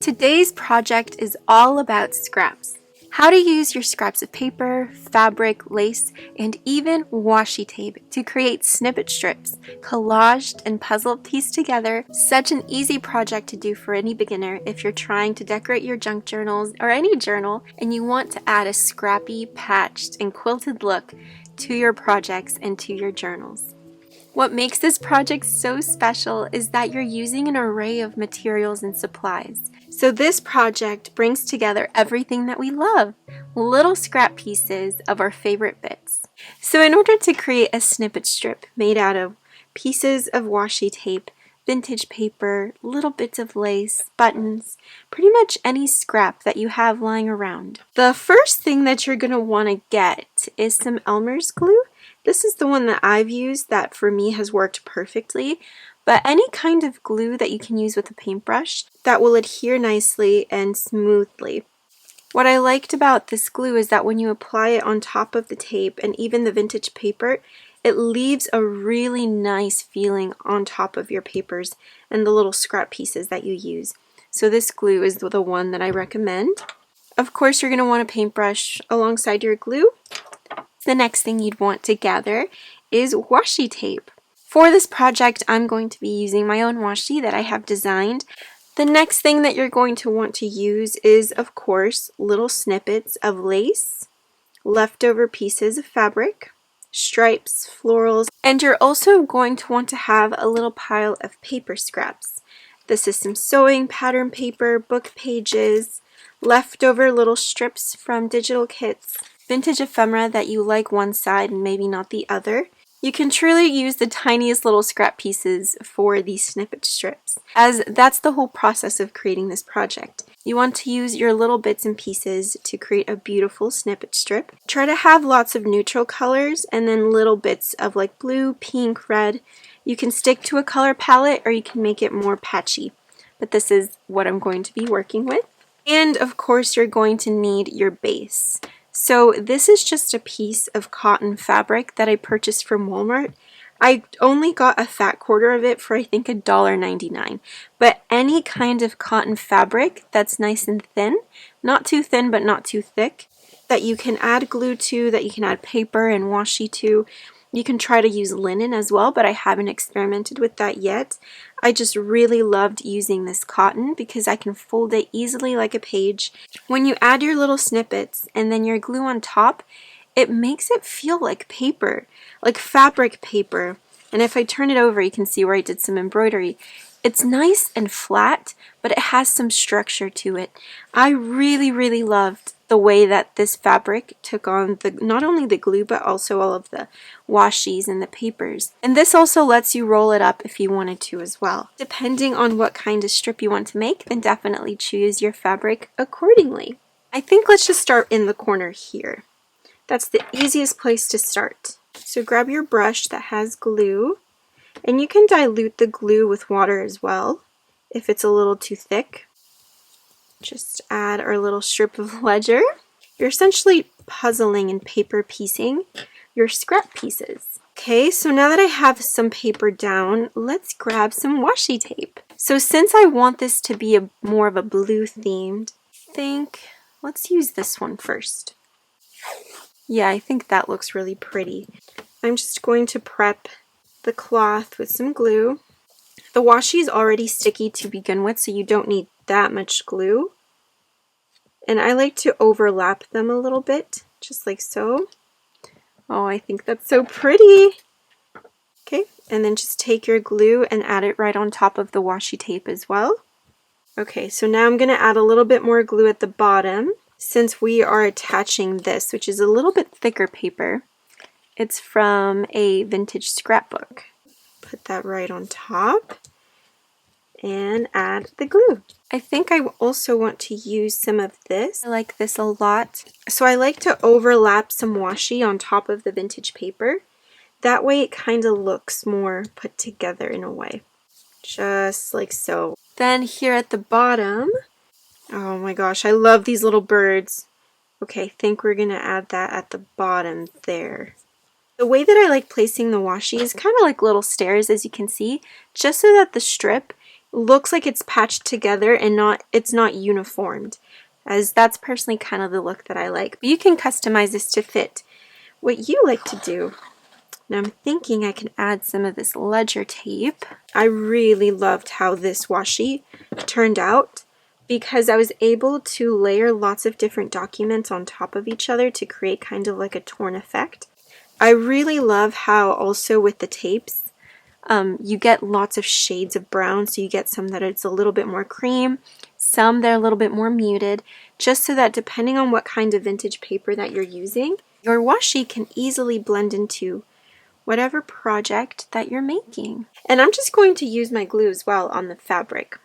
Today's project is all about scraps. How to use your scraps of paper, fabric, lace, and even washi tape to create snippet strips, collaged and puzzle pieced together. Such an easy project to do for any beginner if you're trying to decorate your junk journals or any journal and you want to add a scrappy, patched, and quilted look to your projects and to your journals. What makes this project so special is that you're using an array of materials and supplies. So this project brings together everything that we love, little scrap pieces of our favorite bits. So in order to create a snippet strip made out of pieces of washi tape, vintage paper, little bits of lace, buttons, pretty much any scrap that you have lying around. The first thing that you're going to want to get is some Elmer's glue. This is the one that I've used that for me has worked perfectly, but any kind of glue that you can use with a paintbrush that will adhere nicely and smoothly. What I liked about this glue is that when you apply it on top of the tape and even the vintage paper, it leaves a really nice feeling on top of your papers and the little scrap pieces that you use. So this glue is the one that I recommend. Of course, you're going to want a paintbrush alongside your glue. The next thing you'd want to gather is washi tape. For this project, I'm going to be using my own washi that I have designed. The next thing that you're going to want to use is, of course, little snippets of lace, leftover pieces of fabric, stripes, florals, and you're also going to want to have a little pile of paper scraps. This is some sewing pattern paper, book pages, leftover little strips from digital kits, vintage ephemera that you like one side and maybe not the other. You can truly use the tiniest little scrap pieces for these snippet strips, as that's the whole process of creating this project. You want to use your little bits and pieces to create a beautiful snippet strip. Try to have lots of neutral colors and then little bits of like blue, pink, red. You can stick to a color palette or you can make it more patchy, but this is what I'm going to be working with. And of course you're going to need your base. So this is just a piece of cotton fabric that I purchased from Walmart. I only got a fat quarter of it for I think $1.99. But any kind of cotton fabric that's nice and thin, not too thin but not too thick, that you can add glue to, that you can add paper and washi to. You can try to use linen as well, but I haven't experimented with that yet. I just really loved using this cotton because I can fold it easily like a page. When you add your little snippets and then your glue on top, it makes it feel like paper, like fabric paper. And if I turn it over, you can see where I did some embroidery. It's nice and flat, but it has some structure to it. I really loved the way that this fabric took on not only the glue but also all of the washis and the papers. And this also lets you roll it up if you wanted to as well. Depending on what kind of strip you want to make, then definitely choose your fabric accordingly. I think let's just start in the corner here. That's the easiest place to start. So grab your brush that has glue, and you can dilute the glue with water as well if it's a little too thick. Just add our little strip of ledger. You're essentially puzzling and paper piecing your scrap pieces. Okay, so now that I have some paper down, let's grab some washi tape. So since I want this to be more of a blue themed, let's use this one first. Yeah, I think that looks really pretty. I'm just going to prep the cloth with some glue. The washi is already sticky to begin with, so you don't need that much glue. And I like to overlap them a little bit, just like so. Oh, I think that's so pretty. Okay, and then just take your glue and add it right on top of the washi tape as well. Okay, so now I'm going to add a little bit more glue at the bottom since we are attaching this, which is a little bit thicker paper. It's from a vintage scrapbook. Put that right on top and add the glue. I think I also want to use some of this. I like this a lot. So I like to overlap some washi on top of the vintage paper. That way it kind of looks more put together in a way. Just like so. Then here at the bottom, oh my gosh, I love these little birds. Okay, I think we're going to add that at the bottom there. The way that I like placing the washi is kind of like little stairs, as you can see, just so that the strip looks like it's patched together and it's not uniformed, as that's personally kind of the look that I like. But you can customize this to fit what you like to do. Now I'm thinking I can add some of this ledger tape. I really loved how this washi turned out because I was able to layer lots of different documents on top of each other to create kind of like a torn effect. I really love how also with the tapes, you get lots of shades of brown, so you get some that it's a little bit more cream, some that are a little bit more muted, just so that depending on what kind of vintage paper that you're using, your washi can easily blend into whatever project that you're making. And I'm just going to use my glue as well on the fabric.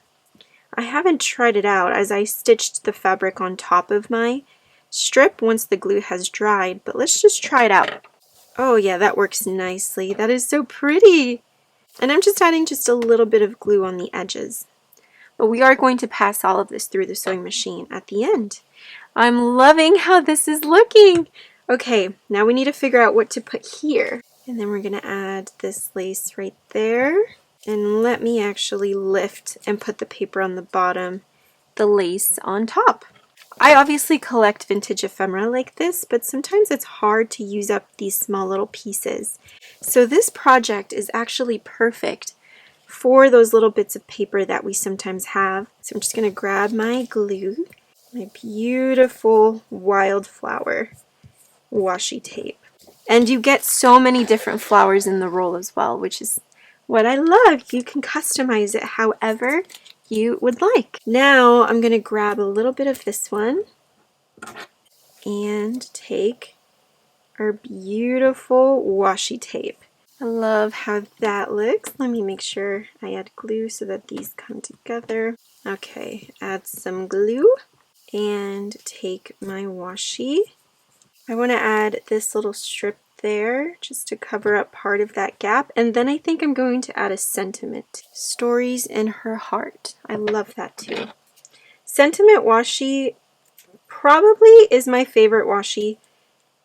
I haven't tried it out as I stitched the fabric on top of my strip once the glue has dried, but let's just try it out. Oh yeah, that works nicely. That is so pretty. And I'm just adding just a little bit of glue on the edges. But we are going to pass all of this through the sewing machine at the end. I'm loving how this is looking. Okay, now we need to figure out what to put here. And then we're going to add this lace right there. And let me actually lift and put the paper on the bottom, the lace on top. I obviously collect vintage ephemera like this, but sometimes it's hard to use up these small little pieces. So this project is actually perfect for those little bits of paper that we sometimes have. So I'm just going to grab my glue, my beautiful wildflower washi tape. And you get so many different flowers in the roll as well, which is what I love. You can customize it however you would like. Now I'm going to grab a little bit of this one and take our beautiful washi tape. I love how that looks. Let me make sure I add glue so that these come together. Okay, add some glue and take my washi. I want to add this little strip there just to cover up part of that gap, and then I think I'm going to add a sentiment. Stories in her heart. I love that too. Sentiment washi probably is my favorite washi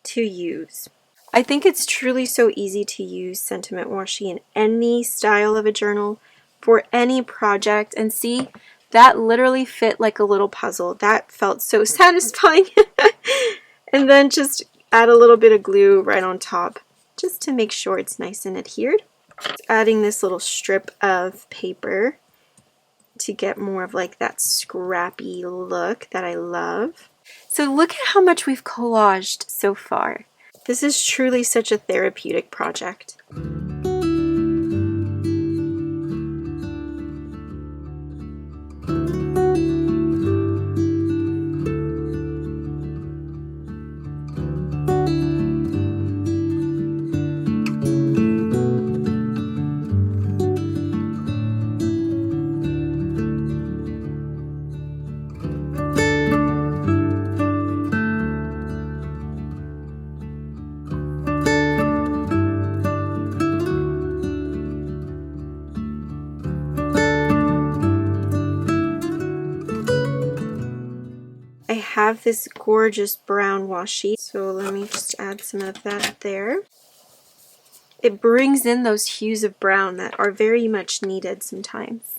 to use. I think it's truly so easy to use sentiment washi in any style of a journal for any project, and see, that literally fit like a little puzzle. That felt so satisfying. And then just add a little bit of glue right on top just to make sure it's nice and adhered. Adding this little strip of paper to get more of like that scrappy look that I love. So look at how much we've collaged so far. This is truly such a therapeutic project. I have this gorgeous brown washi, so let me just add some of that there. It brings in those hues of brown that are very much needed sometimes.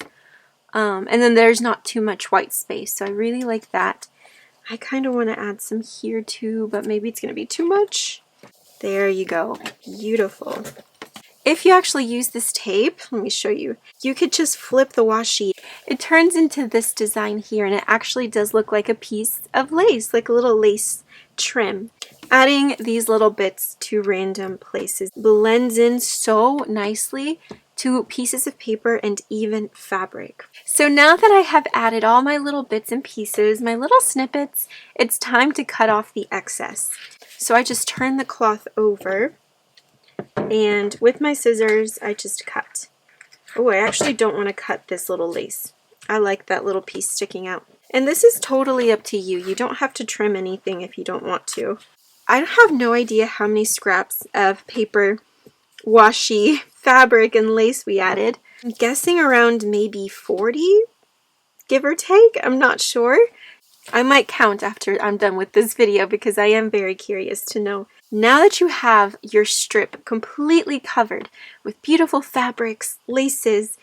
And then there's not too much white space, so I really like that. I kind of want to add some here too, but maybe it's going to be too much. There you go. Beautiful. If you actually use this tape, let me show you, you could just flip the washi. It turns into this design here, and it actually does look like a piece of lace, like a little lace trim. Adding these little bits to random places blends in so nicely to pieces of paper and even fabric. So now that I have added all my little bits and pieces, my little snippets, it's time to cut off the excess. So I just turn the cloth over, and with my scissors, I just cut. Oh, I actually don't want to cut this little lace. I like that little piece sticking out. And this is totally up to you. You don't have to trim anything if you don't want to. I have no idea how many scraps of paper, washi, fabric, and lace we added. I'm guessing around maybe 40, give or take. I'm not sure. I might count after I'm done with this video because I am very curious to know. Now that you have your strip completely covered with beautiful fabrics, laces,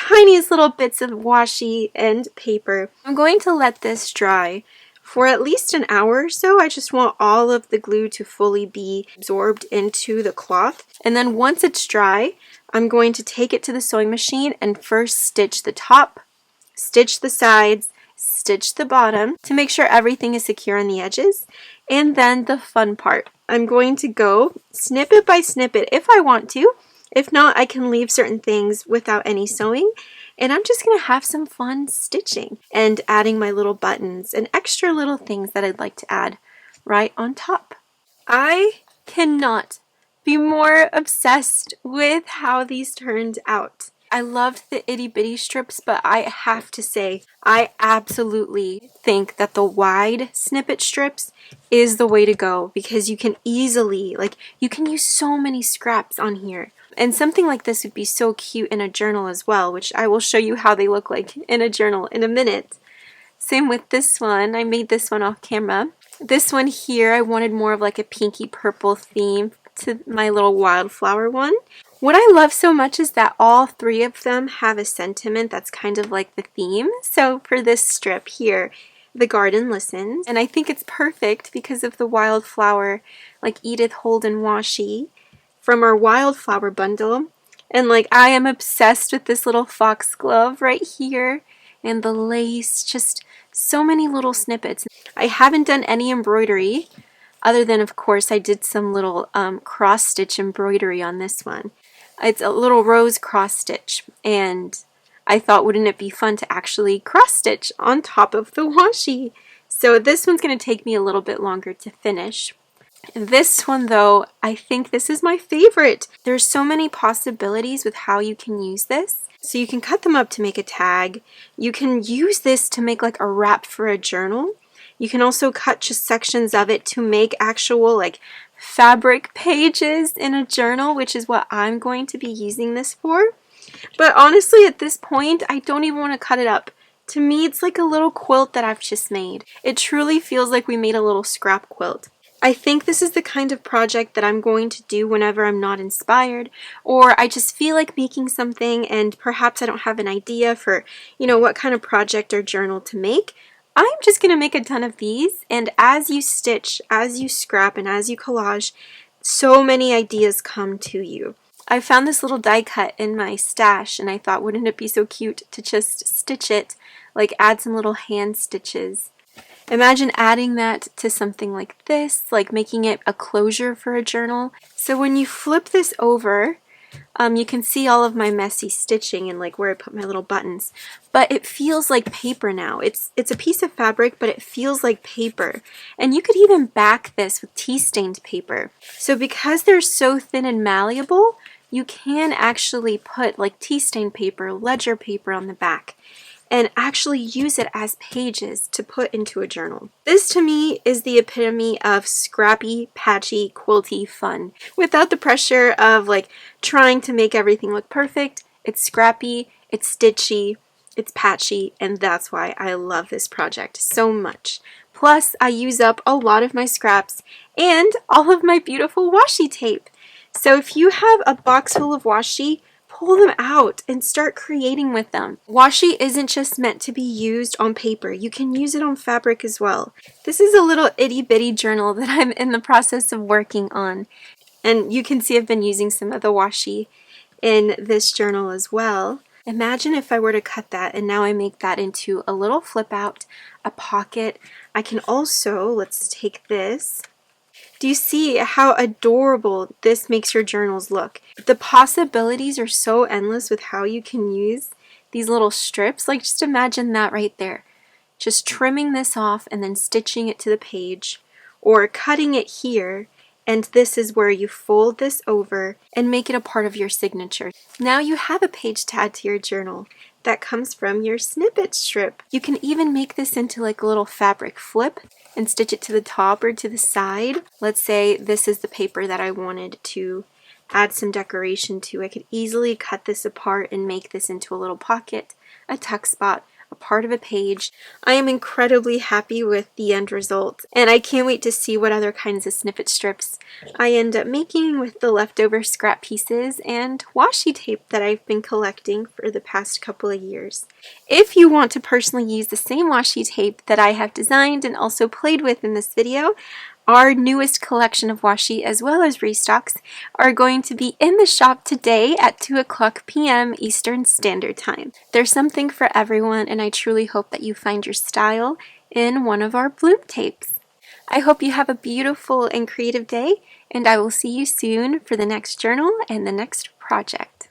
tiniest little bits of washi and paper. I'm going to let this dry for at least an hour or so. I just want all of the glue to fully be absorbed into the cloth. And then once it's dry, I'm going to take it to the sewing machine and first stitch the top, stitch the sides, stitch the bottom to make sure everything is secure on the edges. And then the fun part, I'm going to go snippet by snippet if I want to. If not, I can leave certain things without any sewing. And I'm just going to have some fun stitching and adding my little buttons and extra little things that I'd like to add right on top. I cannot be more obsessed with how these turned out. I loved the itty bitty strips, but I have to say, I absolutely think that the wide snippet strips is the way to go because you can easily, you can use so many scraps on here. And something like this would be so cute in a journal as well, which I will show you how they look like in a journal in a minute. Same with this one. I made this one off camera. This one here, I wanted more of like a pinky purple theme to my little wildflower one. What I love so much is that all three of them have a sentiment that's kind of like the theme. So for this strip here, the garden listens. And I think it's perfect because of the wildflower, like Edith Holden washi from our wildflower bundle. And I am obsessed with this little foxglove right here and the lace, just so many little snippets. I haven't done any embroidery other than, of course, I did some little cross stitch embroidery on this one. It's a little rose cross stitch, and I thought, wouldn't it be fun to actually cross stitch on top of the washi? So this one's going to take me a little bit longer to finish. This one though, I think this is my favorite. There's so many possibilities with how you can use this. So you can cut them up to make a tag. You can use this to make like a wrap for a journal. You can also cut just sections of it to make actual fabric pages in a journal, which is what I'm going to be using this for. But honestly, at this point, I don't even want to cut it up. To me, it's like a little quilt that I've just made. It truly feels like we made a little scrap quilt. I think this is the kind of project that I'm going to do whenever I'm not inspired, or I just feel like making something and perhaps I don't have an idea for, what kind of project or journal to make. I'm just going to make a ton of these, and as you stitch, as you scrap, and as you collage, so many ideas come to you. I found this little die cut in my stash, and I thought, wouldn't it be so cute to just stitch it, add some little hand stitches. Imagine adding that to something like this, making it a closure for a journal. So when you flip this over, you can see all of my messy stitching and where I put my little buttons. But it feels like paper now. It's a piece of fabric, but it feels like paper. And you could even back this with tea-stained paper. So because they're so thin and malleable, you can actually put tea-stained paper, ledger paper on the back, and actually use it as pages to put into a journal. This to me is the epitome of scrappy, patchy, quilty fun. Without the pressure of trying to make everything look perfect. It's scrappy, it's stitchy, it's patchy, and that's why I love this project so much. Plus, I use up a lot of my scraps and all of my beautiful washi tape. So if you have a box full of washi, pull them out and start creating with them. Washi isn't just meant to be used on paper. You can use it on fabric as well. This is a little itty bitty journal that I'm in the process of working on. And you can see I've been using some of the washi in this journal as well. Imagine if I were to cut that and now I make that into a little flip out, a pocket. I can also, let's take this. Do you see how adorable this makes your journals look? The possibilities are so endless with how you can use these little strips. Just imagine that right there. Just trimming this off and then stitching it to the page, or cutting it here, and this is where you fold this over and make it a part of your signature. Now you have a page to add to your journal that comes from your snippet strip. You can even make this into a little fabric flip and stitch it to the top or to the side. Let's say this is the paper that I wanted to add some decoration to. I could easily cut this apart and make this into a little pocket, a tuck spot, a part of a page. I am incredibly happy with the end result, and I can't wait to see what other kinds of snippet strips I end up making with the leftover scrap pieces and washi tape that I've been collecting for the past couple of years. If you want to personally use the same washi tape that I have designed and also played with in this video, our newest collection of washi as well as restocks are going to be in the shop today at 2:00 p.m. Eastern Standard Time. There's something for everyone, and I truly hope that you find your style in one of our bloom tapes. I hope you have a beautiful and creative day, and I will see you soon for the next journal and the next project.